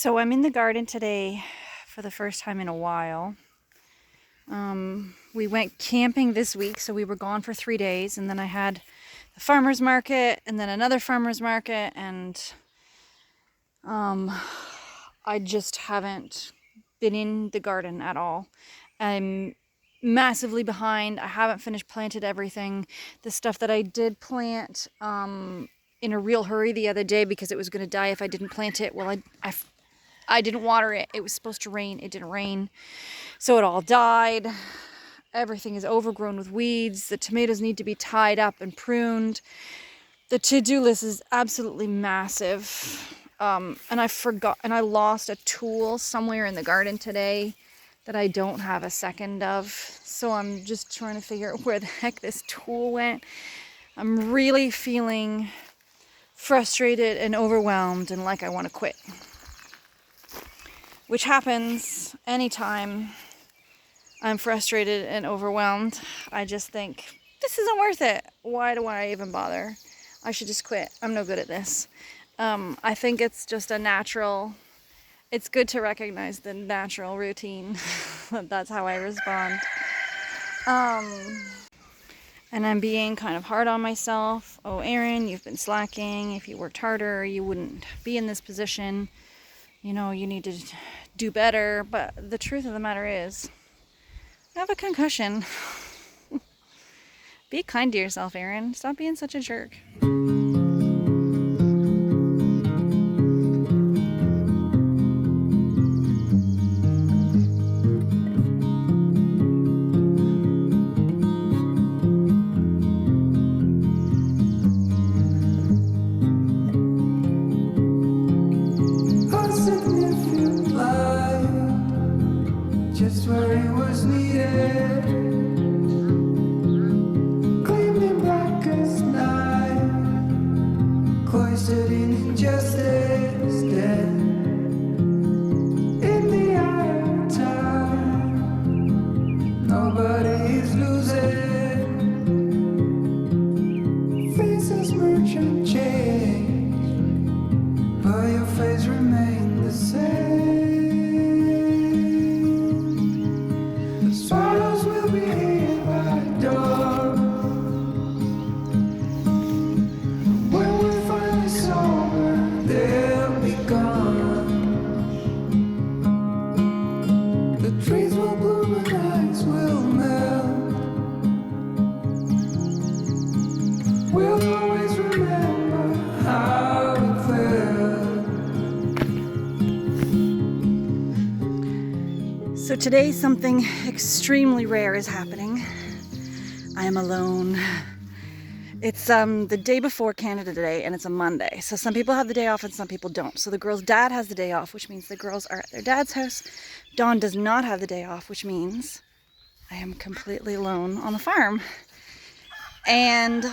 So I'm in the garden today for the first time in a while. We went camping this week, so we were gone for 3 days, and then I had the farmer's market and then another farmer's market, and I just haven't been in the garden at all. I'm massively behind. I haven't finished planted everything. The stuff that I did plant in a real hurry the other day because it was going to die if I didn't plant it. Well, I didn't water it. It was supposed to rain. It didn't rain. So it all died. Everything is overgrown with weeds. The tomatoes need to be tied up and pruned. The to-do list is absolutely massive. And I lost a tool somewhere in the garden today that I don't have a second of. So I'm just trying to figure out where the heck this tool went. I'm really feeling frustrated and overwhelmed and like I want to quit. Which happens anytime I'm frustrated and overwhelmed. I just think, this isn't worth it. Why do I even bother? I should just quit. I'm no good at this. I think it's just a natural, it's good to recognize the natural routine. That's how I respond. And I'm being kind of hard on myself. Oh, Erin, you've been slacking. If you worked harder, you wouldn't be in this position. You know, you need to do better. But the truth of the matter is, I have a concussion. Be kind to yourself, Erin. Stop being such a jerk. Just where he was needed, gleaming black as night, cloistered in injustice, dead in the eye of time. Nobody is losing, faces merchant change, but your face remains the same. Swallows will be here by the door. When we're finally sober, they'll be gone. The trees will bloom and ice will melt. We'll always remember how it felt. So today something extremely rare is happening. I am alone. It's the day before Canada Day, and it's a Monday. So some people have the day off and some people don't. So the girl's dad has the day off, which means the girls are at their dad's house. Dawn does not have the day off, which means I am completely alone on the farm. And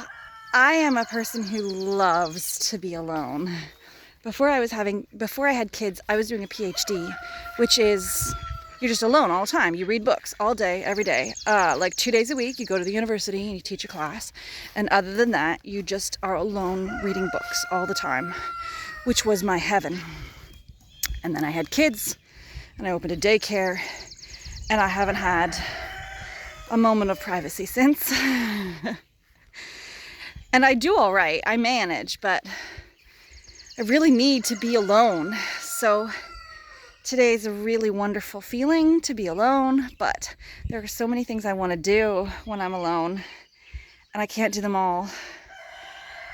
I am a person who loves to be alone. Before I had kids, I was doing a PhD, which is, you're just alone all the time. You read books all day, every day. Like 2 days a week, you go to the university and you teach a class. And other than that, you just are alone reading books all the time, which was my heaven. And then I had kids, and I opened a daycare, and I haven't had a moment of privacy since. And I do all right. I manage, but I really need to be alone. So today is a really wonderful feeling to be alone, but there are so many things I want to do when I'm alone, and I can't do them all.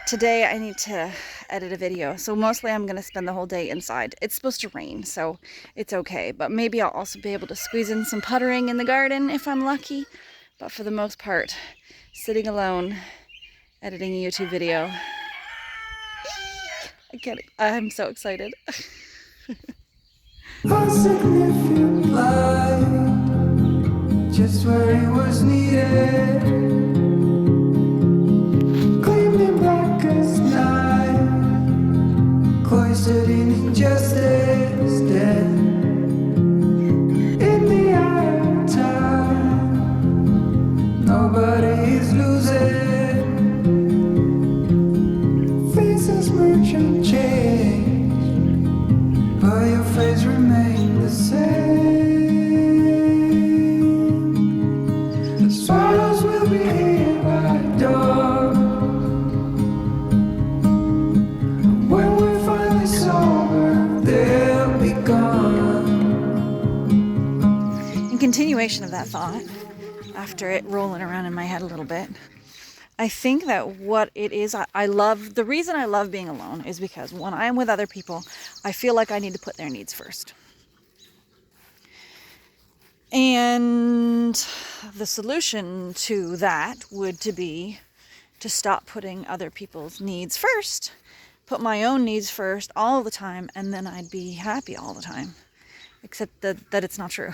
Today I need to edit a video, so mostly I'm going to spend the whole day inside. It's supposed to rain, so it's okay, but maybe I'll also be able to squeeze in some puttering in the garden if I'm lucky. But for the most part, sitting alone, editing a YouTube video. I'm so excited. A significant light, just where he was needed, gleaming black as night, cloistered in injustice, dead in the eye of time. Nobody is losing, faces merchant change, but your face remained the same. The sorrows will be here by dawn. When we're finally sober, they'll be gone. In continuation of that thought, after it rolling around in my head a little bit, I think that what it is, I love, the reason I love being alone is because when I'm with other people, I feel like I need to put their needs first. And the solution to that would to be to stop putting other people's needs first, put my own needs first all the time, and then I'd be happy all the time. Except that it's not true.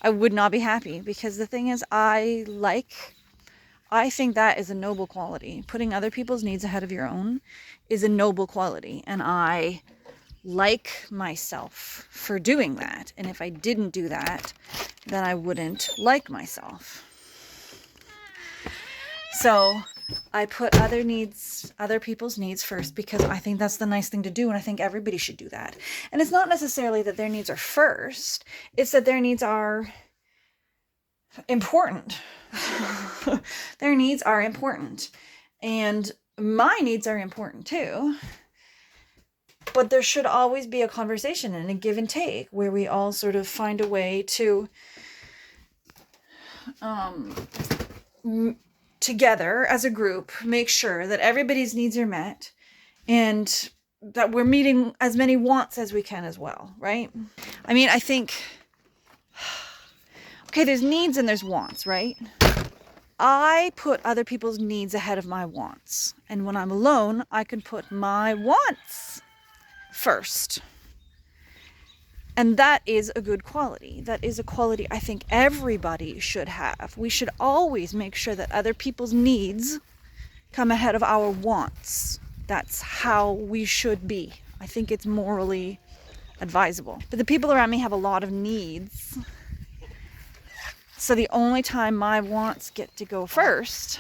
I would not be happy, because the thing is, I think that is a noble quality. Putting other people's needs ahead of your own is a noble quality, and I like myself for doing that. And if I didn't do that, then I wouldn't like myself. So I put other people's needs first, because I think that's the nice thing to do, and I think everybody should do that. And it's not necessarily that their needs are first, it's that their needs are important. Their needs are important, and my needs are important too. But there should always be a conversation and a give and take where we all sort of find a way to together as a group make sure that everybody's needs are met, and that we're meeting as many wants as we can as well, right? I mean, I think, okay, there's needs and there's wants, right? I put other people's needs ahead of my wants. And when I'm alone, I can put my wants first. And that is a good quality. That is a quality I think everybody should have. We should always make sure that other people's needs come ahead of our wants. That's how we should be. I think it's morally advisable. But the people around me have a lot of needs. So the only time my wants get to go first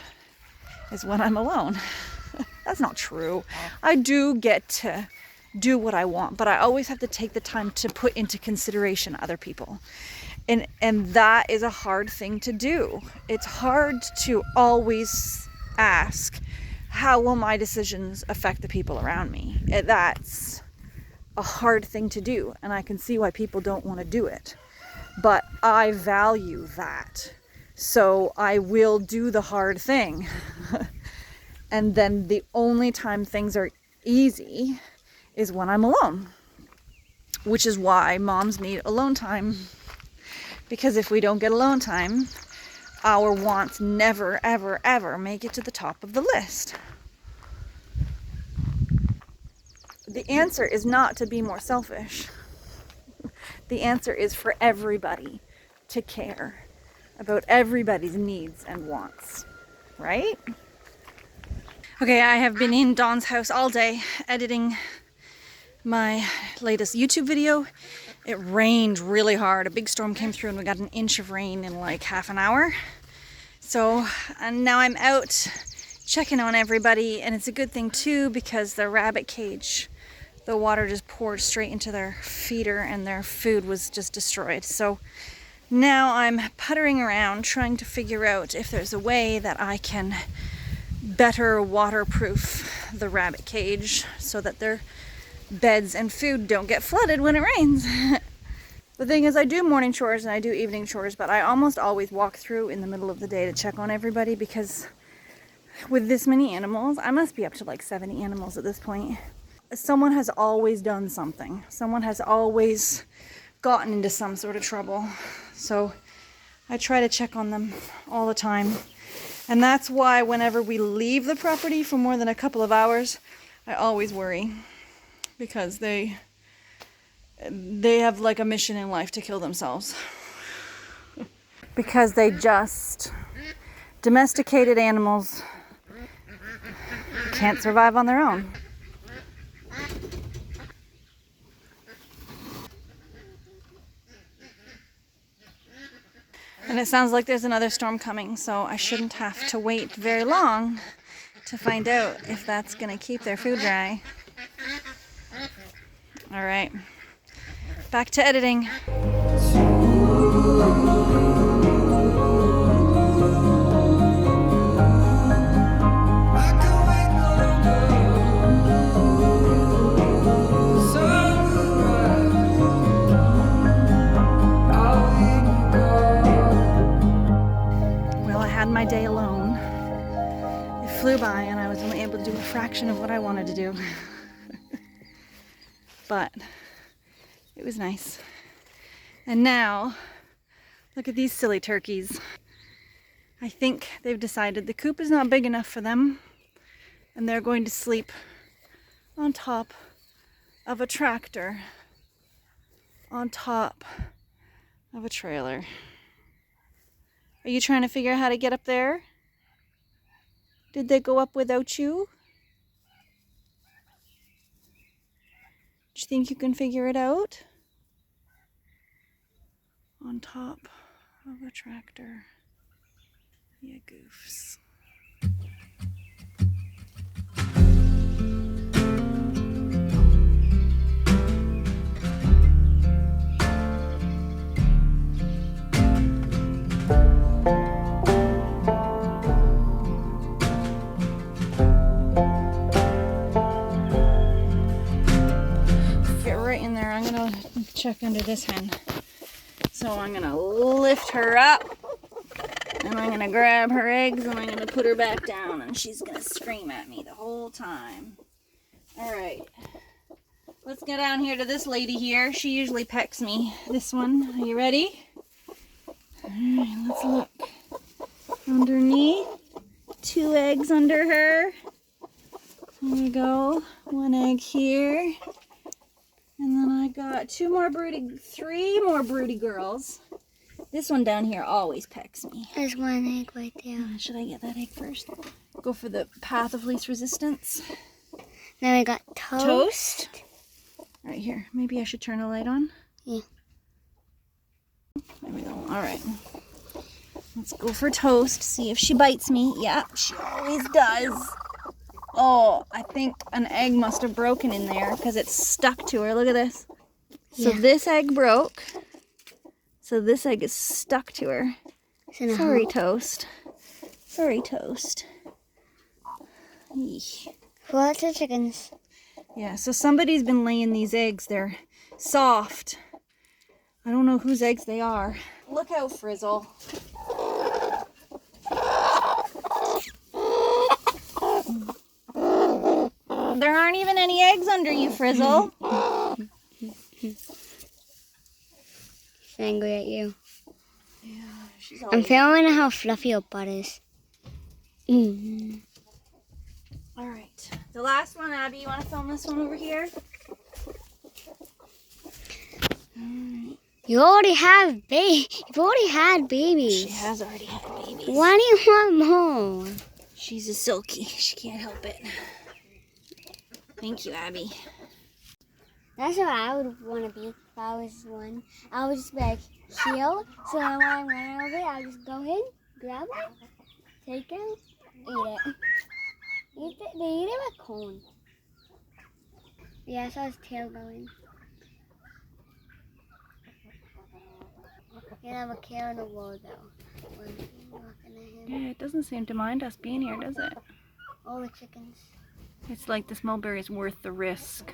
is when I'm alone. That's not true. I do get to do what I want, but I always have to take the time to put into consideration other people. And that is a hard thing to do. It's hard to always ask, how will my decisions affect the people around me? That's a hard thing to do, and I can see why people don't want to do it. But I value that. So I will do the hard thing. And then the only time things are easy is when I'm alone. Which is why moms need alone time. Because if we don't get alone time, our wants never, ever, ever make it to the top of the list. The answer is not to be more selfish. The answer is for everybody to care about everybody's needs and wants, right? Okay, I have been in Dawn's house all day editing my latest YouTube video. It rained really hard. A big storm came through and we got an inch of rain in like half an hour. So, and now I'm out checking on everybody, and it's a good thing too, because the rabbit cage, the water just poured straight into their feeder and their food was just destroyed. So now I'm puttering around trying to figure out if there's a way that I can better waterproof the rabbit cage so that their beds and food don't get flooded when it rains. The thing is, I do morning chores and I do evening chores, but I almost always walk through in the middle of the day to check on everybody, because with this many animals, I must be up to like 70 animals at this point. Someone has always done something. Someone has always gotten into some sort of trouble. So I try to check on them all the time. And that's why whenever we leave the property for more than a couple of hours, I always worry. Because they have like a mission in life to kill themselves. Because they just, domesticated animals can't survive on their own. And it sounds like there's another storm coming, so I shouldn't have to wait very long to find out if that's going to keep their food dry. All right, back to editing. Well, I had my day alone. It flew by and I was only able to do a fraction of what I wanted to do. But it was nice. And now, look at these silly turkeys. I think they've decided the coop is not big enough for them, and they're going to sleep on top of a tractor, on top of a trailer. Are you trying to figure out how to get up there? Did they go up without you? Do you think you can figure it out? On top of a tractor. Yeah, goofs. Get right in there. I'm gonna check under this hen. So I'm gonna lift her up and I'm gonna grab her eggs and I'm gonna put her back down and she's gonna scream at me the whole time. All right, let's go down here to this lady here. She usually pecks me. This one, are you ready? All right, let's look. Underneath, 2 eggs under her. There we go, 1 egg here. And then I got 3 more broody girls. This one down here always pecks me. There's 1 egg right there. Should I get that egg first? Go for the path of least resistance. Then we got toast. Right here. Maybe I should turn the light on. Yeah. There we go. All right. Let's go for toast. See if she bites me. Yeah, she always does. Oh, I think an egg must have broken in there because it's stuck to her. Look at this. So this egg broke. So this egg is stuck to her. Sorry, Toast. Sorry, Toast. Eesh. Lots of chickens. Yeah, so somebody's been laying these eggs. They're soft. I don't know whose eggs they are. Look out, Frizzle. There aren't even any eggs under you, Frizzle. She's angry at you. Yeah, she's I'm feeling how fluffy your butt is. All right. The last one, Abby, you want to film this one over here? You already have You've already had babies. She has already had babies. Why do you want more? She's a silky. She can't help it. Thank you, Abby. That's what I would want to be if I was one. I would just be like, heal. So then when I'm running over it, I'll just go in, grab it, take it, eat it. They eat it with corn. Yeah, I saw his tail going. You can have a care in the world though. When you're walking at him. Yeah, it doesn't seem to mind us being here, does it? All the chickens. It's like this mulberry is worth the risk.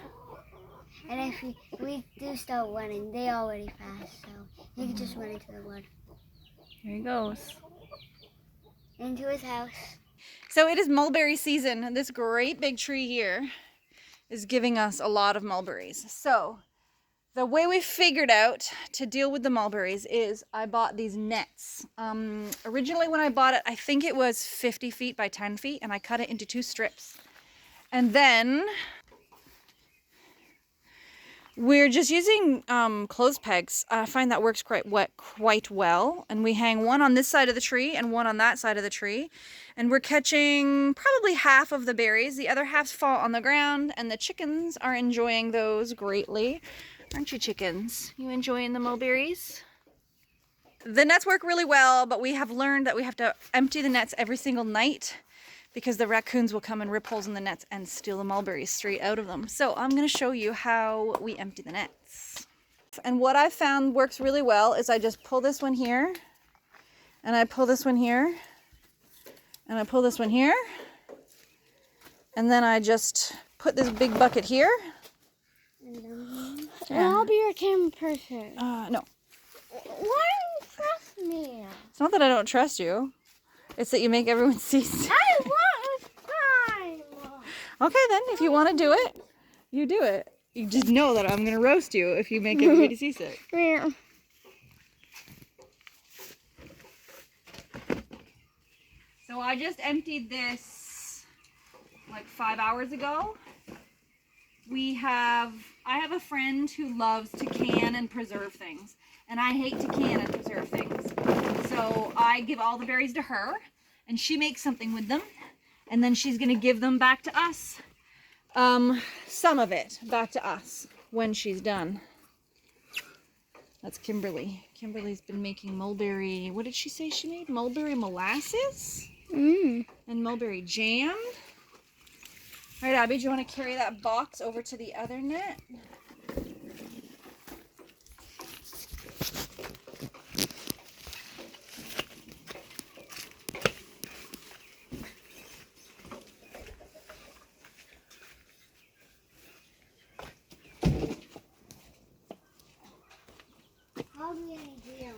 And if we do start running, they already fast, so you can just run into the wood. Here he goes. Into his house. So it is mulberry season, and this great big tree here is giving us a lot of mulberries. So the way we figured out to deal with the mulberries is I bought these nets. Originally when I bought it, I think it was 50 feet by 10 feet, and I cut it into 2 strips. And then we're just using clothes pegs. I find that works quite well. And we hang one on this side of the tree and one on that side of the tree. And we're catching probably half of the berries. The other halves fall on the ground, and the chickens are enjoying those greatly. Aren't you, chickens? You enjoying the mulberries? The nets work really well, but we have learned that we have to empty the nets every single night because the raccoons will come and rip holes in the nets and steal the mulberries straight out of them. So I'm going to show you how we empty the nets. And what I found works really well is I just pull this one here, and I pull this one here, and I pull this one here, and then I just put this big bucket here. Yeah. I'll be your camera person. No. Why don't you trust me? It's not that I don't trust you. It's that you make everyone see. I want time. Okay, then, if you want to do it, you do it. You just know that I'm going to roast you if you make everybody seasick. Yeah. So I just emptied this like 5 hours ago. I have a friend who loves to can and preserve things, and I hate to can and preserve things. So I give all the berries to her, and she makes something with them, and then she's gonna give them back to us. Some of it back to us when she's done. That's Kimberly. Kimberly's been making mulberry, what did she say she made? Mulberry molasses? And mulberry jam. All right, Abby, do you want to carry that box over to the other net? How many do you?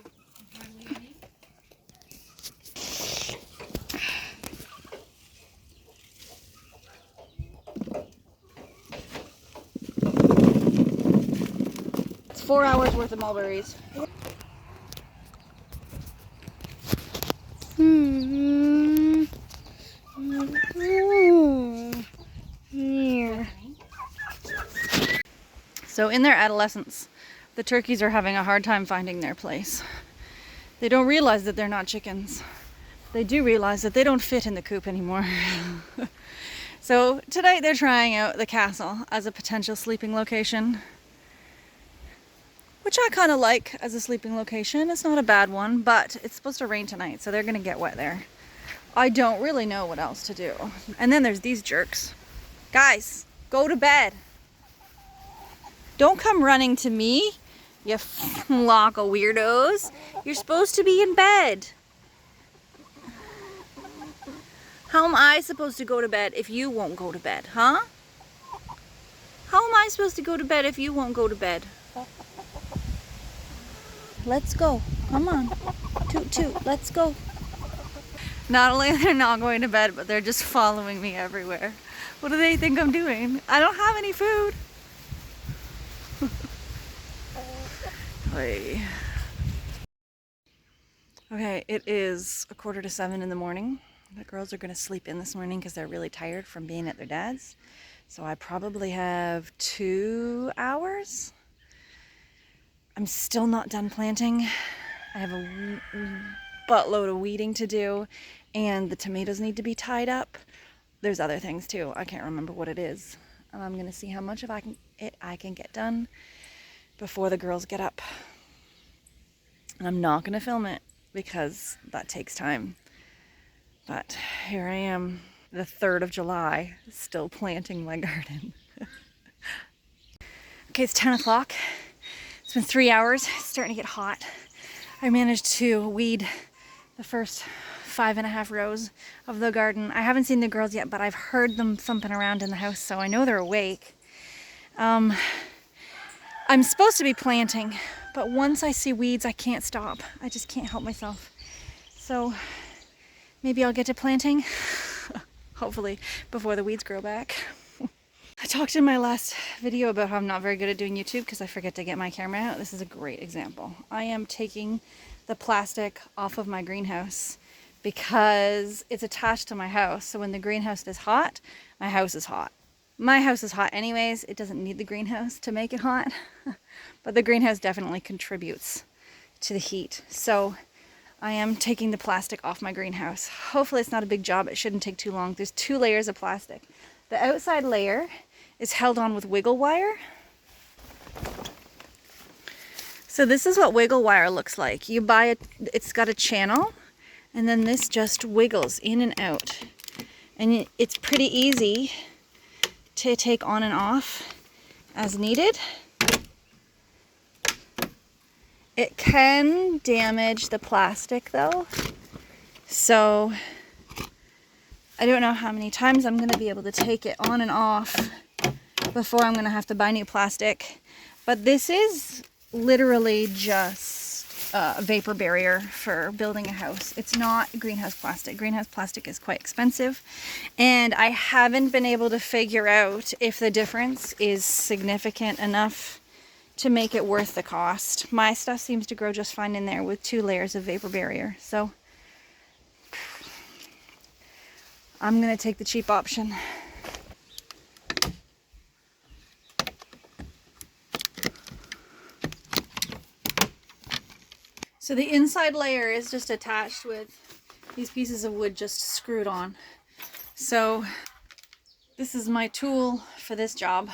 It's 4 hours worth of mulberries. Here. So in their adolescence, the turkeys are having a hard time finding their place. They don't realize that they're not chickens. They do realize that they don't fit in the coop anymore. So tonight they're trying out the castle as a potential sleeping location, which I kind of like as a sleeping location. It's not a bad one, but it's supposed to rain tonight, so they're gonna get wet there. I don't really know what else to do. And then there's these jerks. Guys, go to bed. Don't come running to me, you flock of weirdos. You're supposed to be in bed. How am I supposed to go to bed if you won't go to bed, huh? How am I supposed to go to bed if you won't go to bed? Let's go. Come on. Toot toot. Let's go. Not only are they not going to bed, but they're just following me everywhere. What do they think I'm doing? I don't have any food. Okay, it is 6:45 in the morning. The girls are going to sleep in this morning because they're really tired from being at their dad's. So I probably have 2 hours. I'm still not done planting. I have a buttload of weeding to do, and the tomatoes need to be tied up. There's other things too. I can't remember what it is. I'm going to see how much of I can get done before the girls get up. And I'm not going to film it because that takes time. But here I am, the 3rd of July, still planting my garden. Okay, it's 10 o'clock. It's been 3 hours. It's starting to get hot. I managed to weed the first 5.5 rows of the garden. I haven't seen the girls yet, but I've heard them thumping around in the house, so I know they're awake. I'm supposed to be planting, but once I see weeds, I can't stop. I just can't help myself. So maybe I'll get to planting, hopefully, before the weeds grow back. I talked in my last video about how I'm not very good at doing YouTube because I forget to get my camera out. This is a great example. I am taking the plastic off of my greenhouse because it's attached to my house. So when the greenhouse is hot, my house is hot. My house is hot anyways. It doesn't need the greenhouse to make it hot, but the greenhouse definitely contributes to the heat. So I am taking the plastic off my greenhouse. Hopefully it's not a big job. It shouldn't take too long. There's 2 layers of plastic. The outside layer is held on with wiggle wire. So this is what wiggle wire looks like. You buy it, it's got a channel, and then this just wiggles in and out. And it's pretty easy to take on and off as needed. It can damage the plastic though, so I don't know how many times I'm going to be able to take it on and off before I'm going to have to buy new plastic. But this is literally just a vapor barrier for building a house. It's not greenhouse plastic. Greenhouse plastic is quite expensive, and I haven't been able to figure out if the difference is significant enough to make it worth the cost. My stuff seems to grow just fine in there with 2 layers of vapor barrier, so I'm gonna take the cheap option. So the inside layer is just attached with these pieces of wood just screwed on. So this is my tool for this job.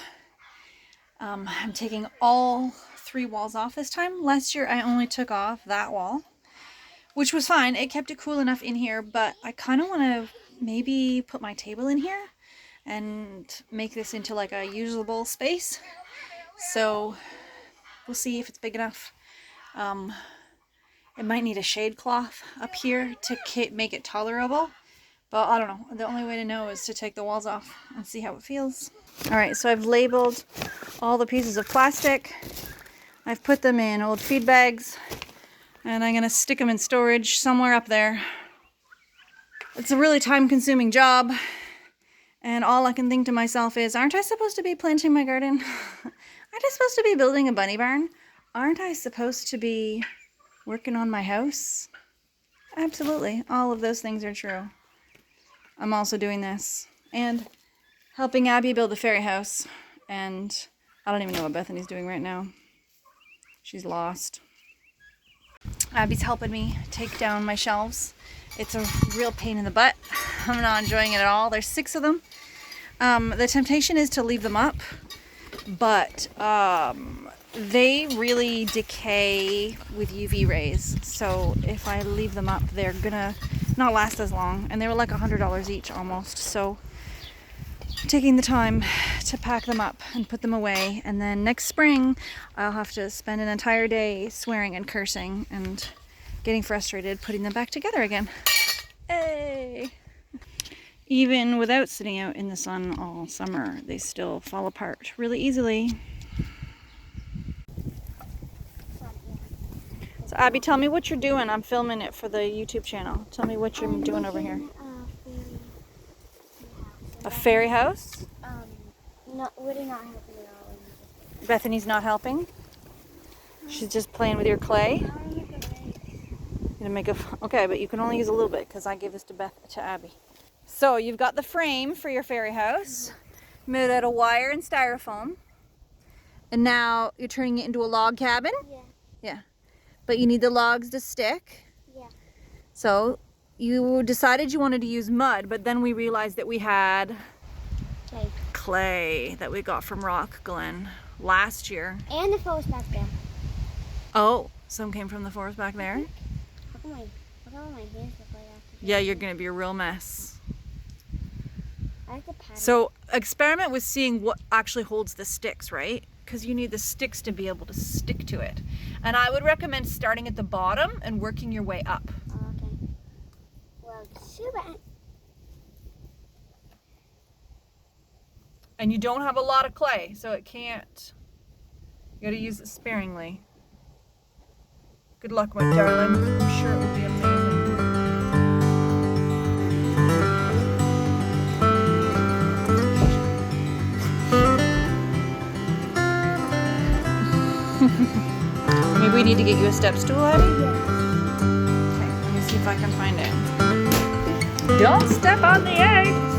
I'm taking all 3 walls off this time. Last year I only took off that wall, which was fine. It kept it cool enough in here, but I kind of want to maybe put my table in here and make this into like a usable space. So we'll see if it's big enough. It might need a shade cloth up here to make it tolerable, but I don't know. The only way to know is to take the walls off and see how it feels. All right, so I've labeled all the pieces of plastic. I've put them in old feed bags, and I'm gonna stick them in storage somewhere up there. It's a really time-consuming job, and all I can think to myself is, aren't I supposed to be planting my garden? Aren't I supposed to be building a bunny barn? Aren't I supposed to be working on my house? Absolutely, all of those things are true. I'm also doing this and helping Abby build a fairy house, and I don't even know what Bethany's doing right now. She's lost. Abby's helping me take down my shelves. It's a real pain in the butt. I'm not enjoying it at all. There's 6 of them. The temptation is to leave them up, but they really decay with UV rays. So if I leave them up, they're gonna not last as long. And they were like $100 each almost. So taking the time to pack them up and put them away, and then next spring I'll have to spend an entire day swearing and cursing and getting frustrated putting them back together again. Hey! Even without sitting out in the sun all summer, they still fall apart really easily. So Abby, tell me what you're doing. I'm filming it for the YouTube channel. Tell me what you're doing over here. A fairy house? No, we're not helping at all. Bethany's not helping? She's just playing with your clay? You're gonna make okay, but you can only use a little bit because I gave this to Abby. So you've got the frame for your fairy house made out of wire and styrofoam, and now you're turning it into a log cabin? Yeah. Yeah. But you need the logs to stick. Yeah. So you decided you wanted to use mud, but then we realized that we had clay that we got from Rock Glen last year. And the forest back there. Oh, some came from the forest back there? Look at my hands look like after. Yeah, you're gonna be a real mess. I like the pattern. So experiment with seeing what actually holds the sticks, right? Because you need the sticks to be able to stick to it. And I would recommend starting at the bottom and working your way up. Oh, okay. Well, super. And you don't have a lot of clay, so it can't. You gotta use it sparingly. Good luck, my darling. I'm sure it will be amazing. Maybe we need to get you a step stool, Abby? Okay, let me see if I can find it. Don't step on the eggs!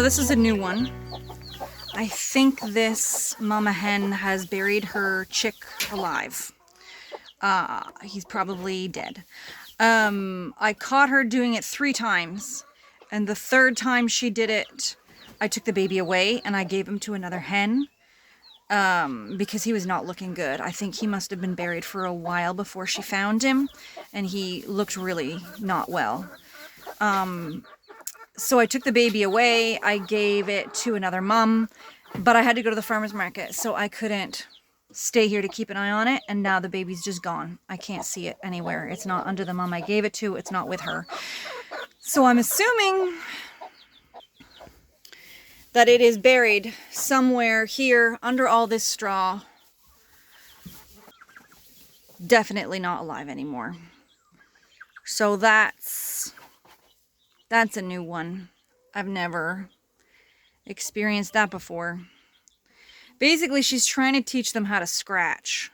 this is a new one. I think this mama hen has buried her chick alive. He's probably dead. I caught her doing it 3 times, and the 3rd time she did it, I took the baby away and I gave him to another hen, because he was not looking good. I think he must have been buried for a while before she found him, and he looked really not well. So I took the baby away, I gave it to another mom, but I had to go to the farmer's market, so I couldn't stay here to keep an eye on it, and now the baby's just gone. I can't see it anywhere. It's not under the mom I gave it to, it's not with her. So I'm assuming that it is buried somewhere here under all this straw. Definitely not alive anymore. So that's a new one. I've never experienced that before. Basically, she's trying to teach them how to scratch,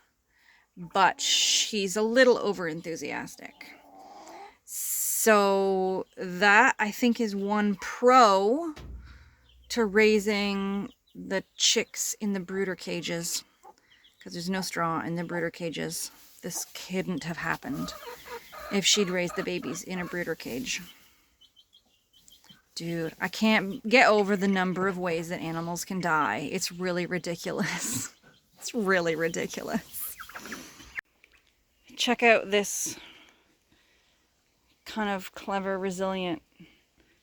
but she's a little over enthusiastic. So that, I think, is one pro to raising the chicks in the brooder cages, because there's no straw in the brooder cages. This couldn't have happened if she'd raised the babies in a brooder cage. Dude, I can't get over the number of ways that animals can die. It's really ridiculous. It's really ridiculous. Check out this kind of clever, resilient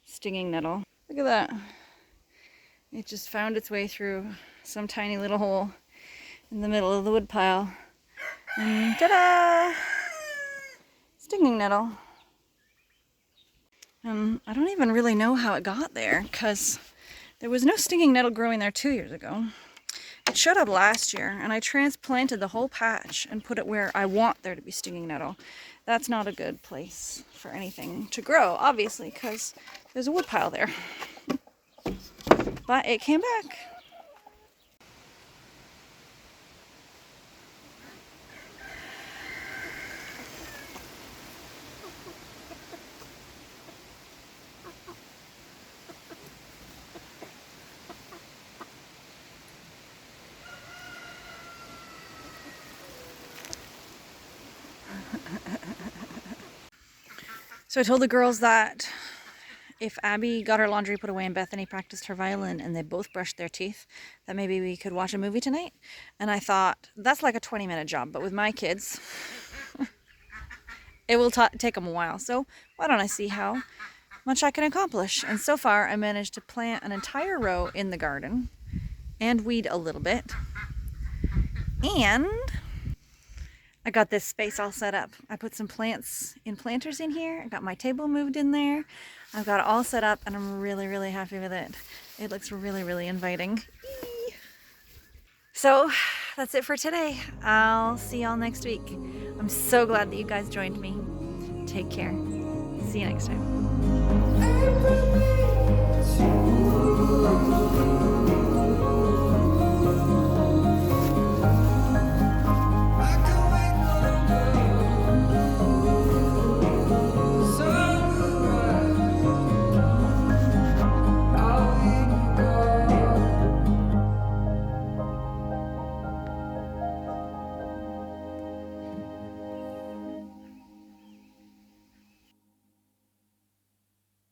stinging nettle. Look at that. It just found its way through some tiny little hole in the middle of the wood pile. And ta-da! Stinging nettle. I don't even really know how it got there, because there was no stinging nettle growing there 2 years ago. It showed up last year, and I transplanted the whole patch and put it where I want there to be stinging nettle. That's not a good place for anything to grow, obviously, because there's a wood pile there. But it came back. So I told the girls that if Abby got her laundry put away and Bethany practiced her violin and they both brushed their teeth, that maybe we could watch a movie tonight. And I thought, that's like a 20-minute job, but with my kids, it will take them a while. So why don't I see how much I can accomplish? And so far, I managed to plant an entire row in the garden and weed a little bit. And I got this space all set up. I put some plants in planters in here. I got my table moved in there. I've got it all set up and I'm really, really happy with it. It looks really, really inviting. So that's it for today. I'll see y'all next week. I'm so glad that you guys joined me. Take care. See you next time.